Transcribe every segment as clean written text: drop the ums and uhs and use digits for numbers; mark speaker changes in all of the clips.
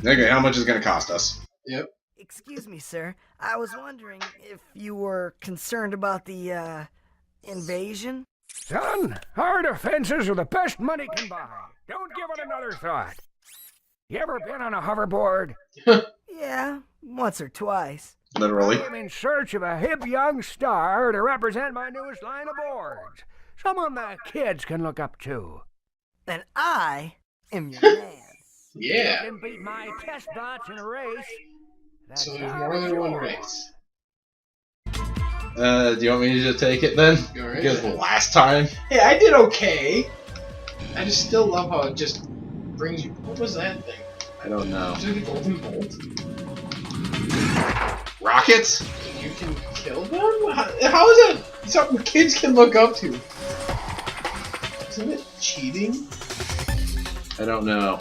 Speaker 1: Okay, how much is it going to cost us?
Speaker 2: Yep.
Speaker 3: Excuse me, sir. I was wondering if you were concerned about the, invasion?
Speaker 4: Son, our defenses are the best money can buy. Don't give it another thought. You ever been on a hoverboard?
Speaker 3: Yeah, once or twice.
Speaker 1: Literally.
Speaker 4: I'm in search of a hip young star to represent my newest line of boards. Someone the kids can look up to.
Speaker 3: And I am your man.
Speaker 2: Yeah.
Speaker 4: You can beat my test bots in a race. That's
Speaker 2: So there's
Speaker 4: our
Speaker 2: more than one
Speaker 4: job.
Speaker 2: race.
Speaker 1: Do you want me to just take it then?
Speaker 2: Go right
Speaker 1: Because
Speaker 2: ahead.
Speaker 1: last time...
Speaker 2: Hey, I did okay. I just still love how it just brings you. What was that thing?
Speaker 1: I don't know.
Speaker 2: Is it a golden bolt?
Speaker 1: Rockets?
Speaker 2: You can kill them? How is that something kids can look up to? Isn't it cheating?
Speaker 1: I don't know.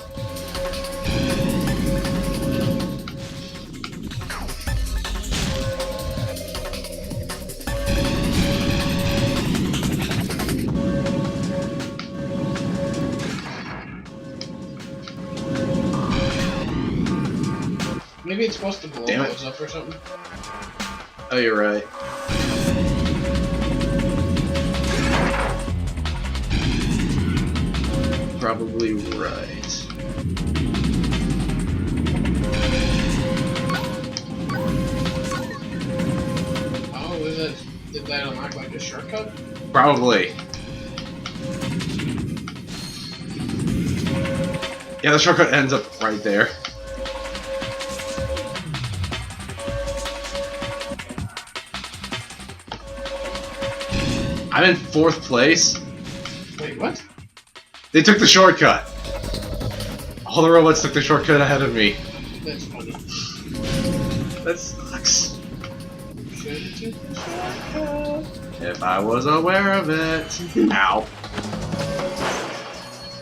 Speaker 2: Maybe it's supposed to blow
Speaker 1: Damn it.
Speaker 2: those up or something.
Speaker 1: Oh, you're right. Probably right.
Speaker 2: Oh, is it? Did that unlock like a shortcut?
Speaker 1: Probably. Yeah, the shortcut ends up right there. I'm in 4th place.
Speaker 2: Wait, what?
Speaker 1: They took the shortcut. All the robots took the shortcut ahead of me.
Speaker 2: That's funny.
Speaker 1: That sucks.
Speaker 2: Should've took the shortcut.
Speaker 1: If I was aware of it. Ow.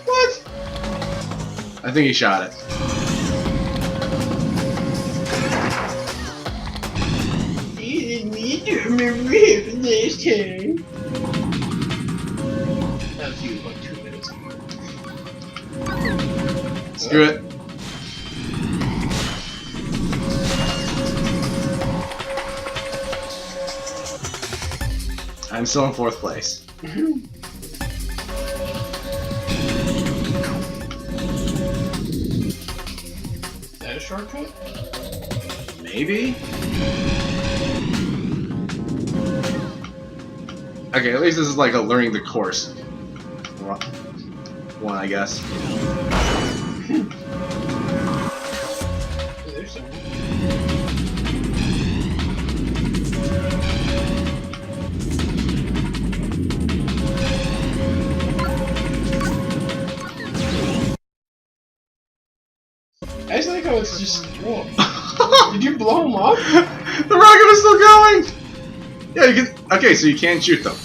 Speaker 2: What?
Speaker 1: I think he shot it.
Speaker 2: You didn't need to remember him this time. That was you like 2 minutes ago.
Speaker 1: Screw it. I'm still in 4th place.
Speaker 2: Is that a shortcut?
Speaker 1: Maybe? Okay, at least this is like a learning the course one, I guess.
Speaker 2: Oh, there's someone. I just like how it's just. Whoa. Did you blow him up?
Speaker 1: The rocket is still going! Yeah, you can. Okay, so you can shoot them.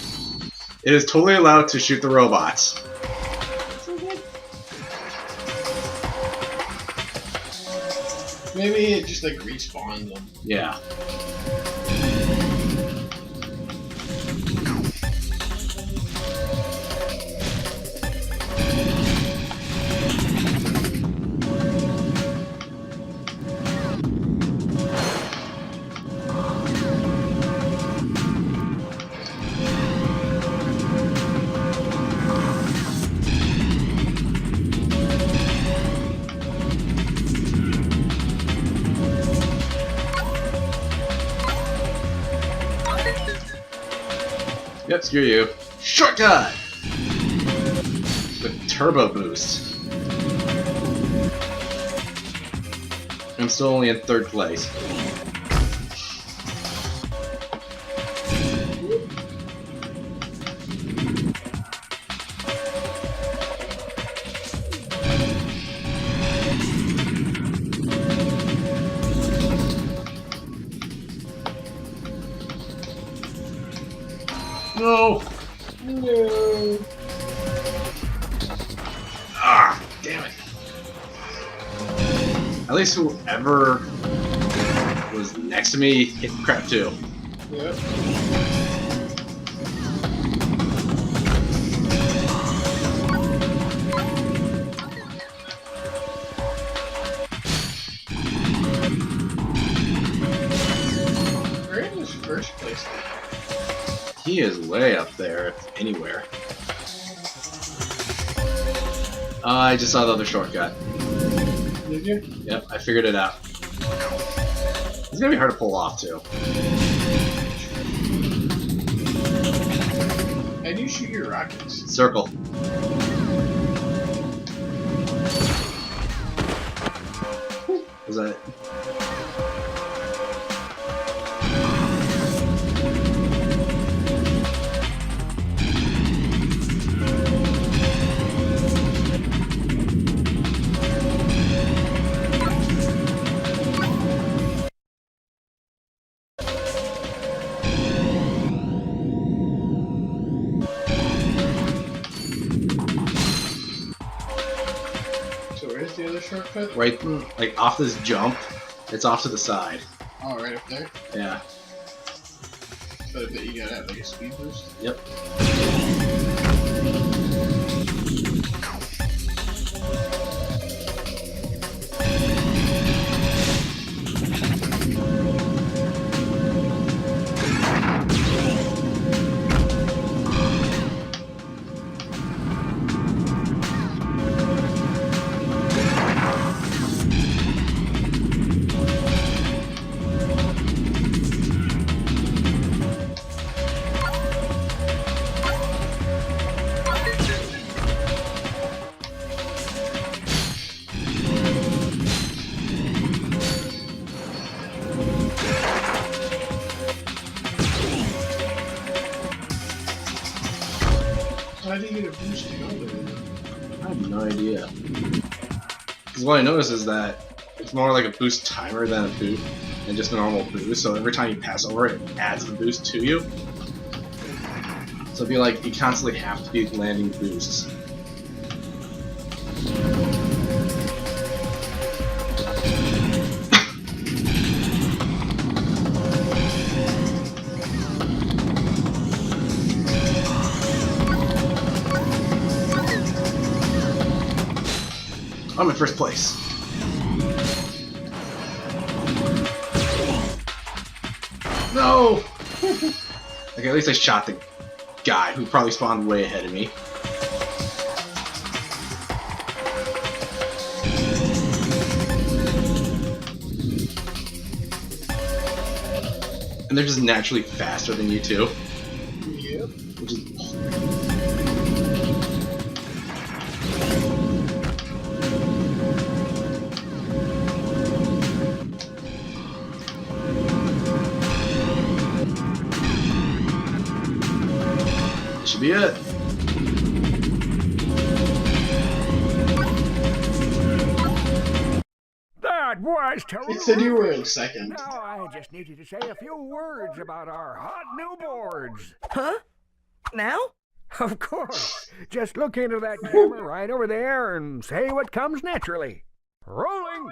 Speaker 1: It is totally allowed to shoot the robots.
Speaker 2: Maybe it just like respawns them.
Speaker 1: Yeah. Yep, screw you. Shortcut! With turbo boost. I'm still only in 3rd place. No!
Speaker 2: No.
Speaker 1: Ah, damn it. At least whoever was next to me hit the crap too.
Speaker 2: Yep.
Speaker 1: He is way up there, if anywhere. I just saw the other shortcut.
Speaker 2: Did you?
Speaker 1: Yep, I figured it out. It's gonna be hard to pull off, too.
Speaker 2: How do you shoot your rockets?
Speaker 1: Circle. Was that...
Speaker 2: So where's the other shortcut?
Speaker 1: Right, like, off this jump, it's off to the side.
Speaker 2: Oh, right up there?
Speaker 1: Yeah.
Speaker 2: But I bet you gotta have like a speed boost.
Speaker 1: Yep.
Speaker 2: How do you get a boost to go there?
Speaker 1: I have no idea. Because what I noticed is that it's more like a boost timer than a boost, than just a normal boost. So every time you pass over, it adds the boost to you. So it'd be like you constantly have to be landing boosts. I'm in first place. No! Okay, at least I shot the guy who probably spawned way ahead of me. And they're just naturally faster than you too.
Speaker 2: Yep.
Speaker 1: Which is... should be it.
Speaker 4: That was terrific.
Speaker 2: It said you were in second.
Speaker 4: Now I just need you to say a few words about our hot new boards.
Speaker 3: Huh? Now?
Speaker 4: Of course. Just look into that camera right over there and say what comes naturally. Rolling.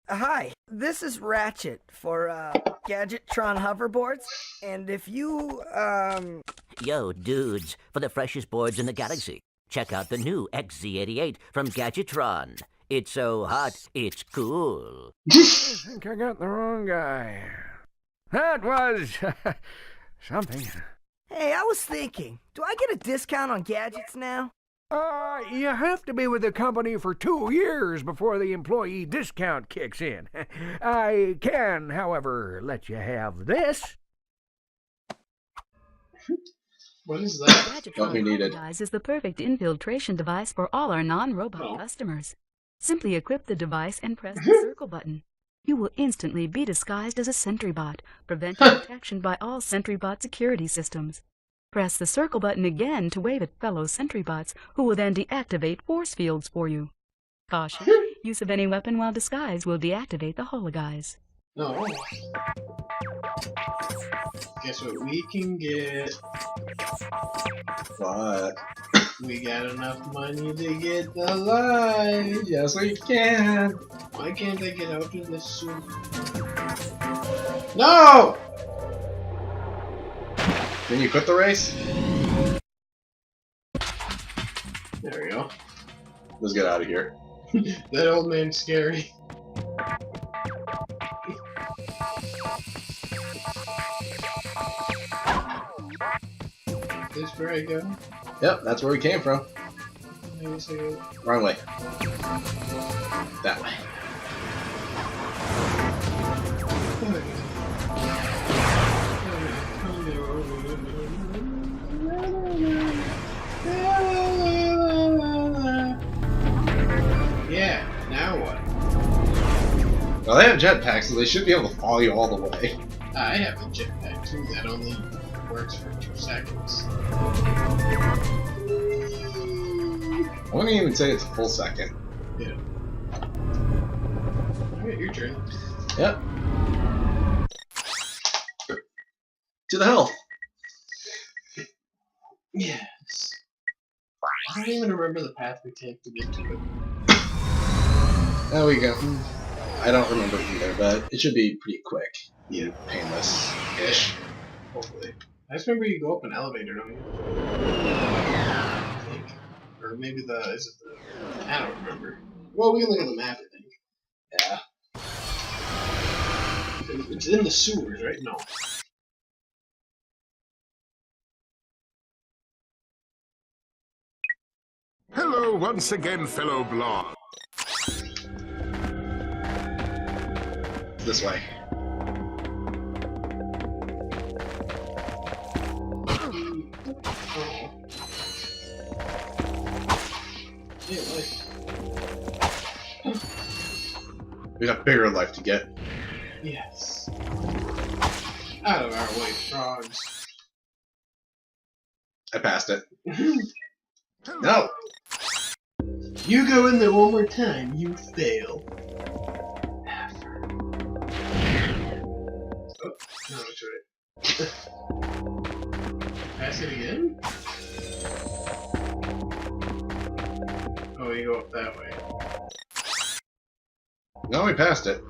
Speaker 3: Hi. This is Ratchet for, Gadgetron hoverboards. And if you,
Speaker 5: Yo, dudes, for the freshest boards in the galaxy, check out the new XZ88 from Gadgetron. It's so hot, it's cool.
Speaker 4: I think I got the wrong guy. That was something.
Speaker 3: Hey, I was thinking, do I get a discount on gadgets now?
Speaker 4: You have to be with the company for 2 years before the employee discount kicks in. I can, however, let you have this.
Speaker 2: What is that?
Speaker 1: What we needed.
Speaker 6: Guys is the perfect infiltration device for all our non-robot customers. Simply equip the device and press the circle button. You will instantly be disguised as a sentry bot, preventing detection by all sentry bot security systems. Press the circle button again to wave at fellow sentry bots, who will then deactivate force fields for you. Caution, use of any weapon while disguised will deactivate the hologuise.
Speaker 2: No. Guess what we can get?
Speaker 1: What?
Speaker 2: We got enough money to get the light.
Speaker 1: Yes, we can.
Speaker 2: Why can't I get out of this soon? No!
Speaker 1: Can you quit the race?
Speaker 2: There we go.
Speaker 1: Let's get out of here.
Speaker 2: That old man's scary. this where I go?
Speaker 1: Yep, that's where we came from.
Speaker 2: I guess I go.
Speaker 1: Wrong way. That way.
Speaker 2: Yeah, now what?
Speaker 1: Well, they have jetpacks, so they should be able to follow you all the way.
Speaker 2: I have a jetpack too that only works for 2 seconds.
Speaker 1: I wouldn't even say it's a full second.
Speaker 2: Yeah. Alright, your turn.
Speaker 1: Yep. To the health.
Speaker 2: Yes. I don't even remember the path we take to get to it.
Speaker 1: There we go. I don't remember either, but it should be pretty quick.
Speaker 2: Yeah.
Speaker 1: Painless-ish.
Speaker 2: Hopefully. I just remember you go up an elevator, don't you? I think. Or maybe is it the... I don't remember. Well, we can look at the map, I think. Yeah. It's in the sewers, right? No.
Speaker 7: Hello once again, fellow blog.
Speaker 1: This way.
Speaker 2: Oh. Yeah, life.
Speaker 1: We got bigger life to get.
Speaker 2: Yes. Out of our way, frogs.
Speaker 1: I passed it. No!
Speaker 2: You go in there one more time, you fail. Oh, no, that's right. Pass it again? Oh, you go up that way.
Speaker 1: No, we passed it.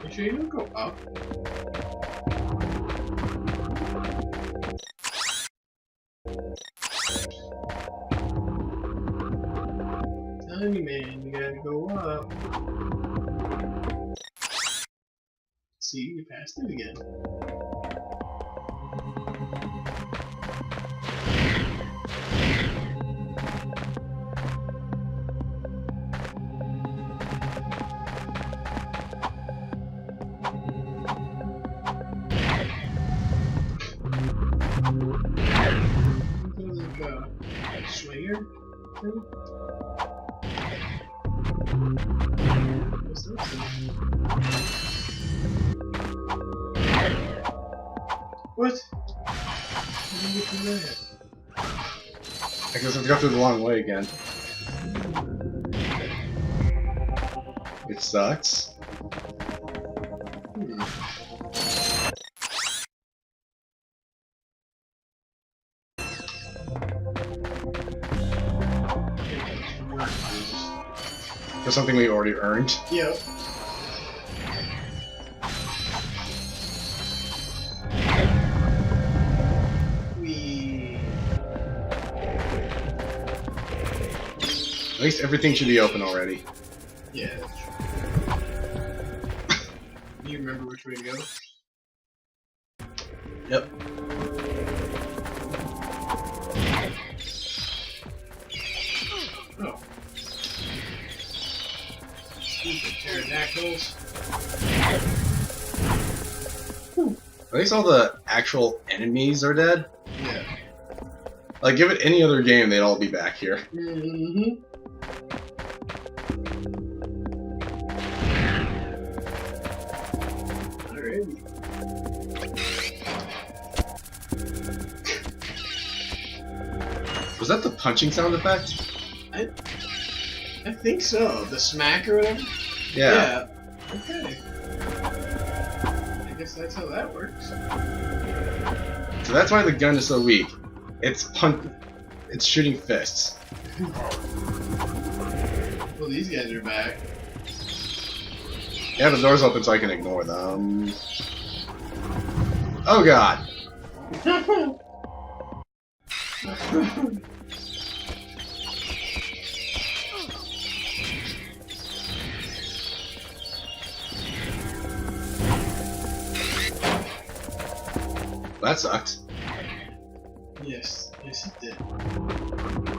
Speaker 2: You sure you don't go up? Tiny man, you gotta go up. See, you passed it again. Like a swinger thing? What's that thing? What? How did you get through that?
Speaker 1: I guess I've got through the long way again. Which sucks. For something we already earned.
Speaker 2: Yep.
Speaker 1: At least everything should be open already.
Speaker 2: Yeah, that's true. Do you remember which way to go?
Speaker 1: Yep.
Speaker 2: Oh. Stupid pterodactyls.
Speaker 1: At least all the actual enemies are dead.
Speaker 2: Yeah.
Speaker 1: Like, give it any other game, they'd all be back here.
Speaker 2: Mm-hmm. Alrighty.
Speaker 1: Was that the punching sound effect?
Speaker 2: I think so. The smack or whatever?
Speaker 1: Yeah.
Speaker 2: Okay. I guess that's how that works.
Speaker 1: So that's why the gun is so weak. It's shooting fists.
Speaker 2: Well, these guys are back.
Speaker 1: Yeah, the door's open so I can ignore them. Oh god. That sucked.
Speaker 2: Yes. Yes, it did.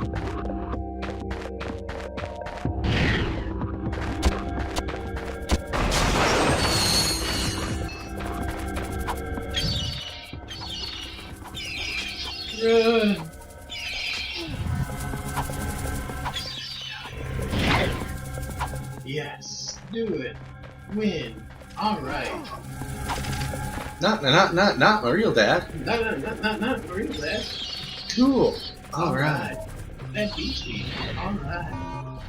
Speaker 2: Run! Yes, do it. Win. All right.
Speaker 1: Not my real dad.
Speaker 2: Not for real, Dad.
Speaker 1: Cool. All right.
Speaker 2: That beats me. All right.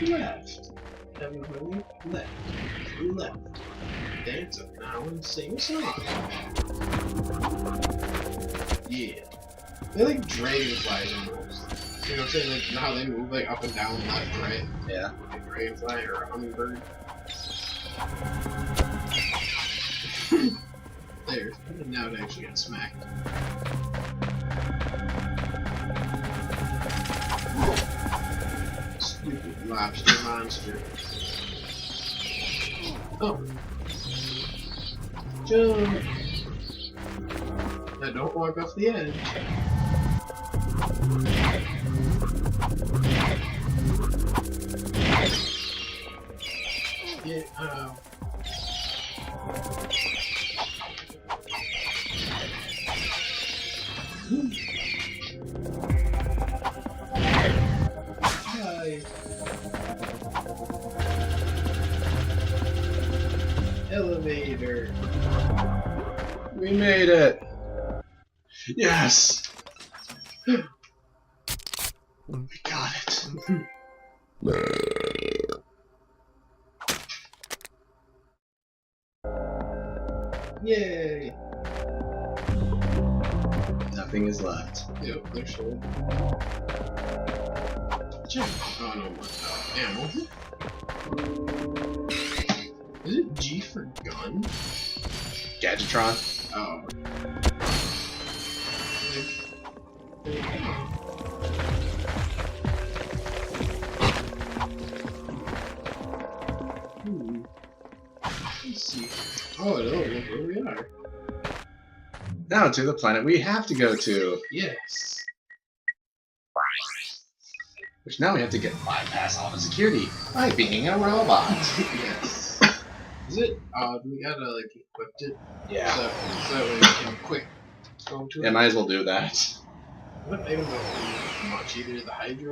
Speaker 2: Left. Everybody left. Left. Dance up now and sing a song. Yeah. They're like dragonflies almost. You know what I'm saying? Like how they move like up and down, left, right.
Speaker 1: Yeah.
Speaker 2: Like a dragonfly or a hummingbird. There. And now it actually got smacked. Stupid lobster monster. Oh. Jump. Now don't walk off the edge. Yeah, Hi. Elevator.
Speaker 1: We made it. Yes. We got it.
Speaker 2: Yay!
Speaker 1: Nothing is left.
Speaker 2: Yep, they're sold. Check. Oh no, ammo. Is it G for gun?
Speaker 1: Gadgetron.
Speaker 2: Oh. Let's see. Oh, no, look where we are.
Speaker 1: Now to the planet we have to go to.
Speaker 2: Yes.
Speaker 1: Which now we have to get bypass all the security by being a robot.
Speaker 2: Yes. Is it? We gotta like equip it.
Speaker 1: Yeah.
Speaker 2: So that way we can quick go to
Speaker 1: Yeah,
Speaker 2: it.
Speaker 1: might as well do that.
Speaker 2: What items are much? Either the Hydro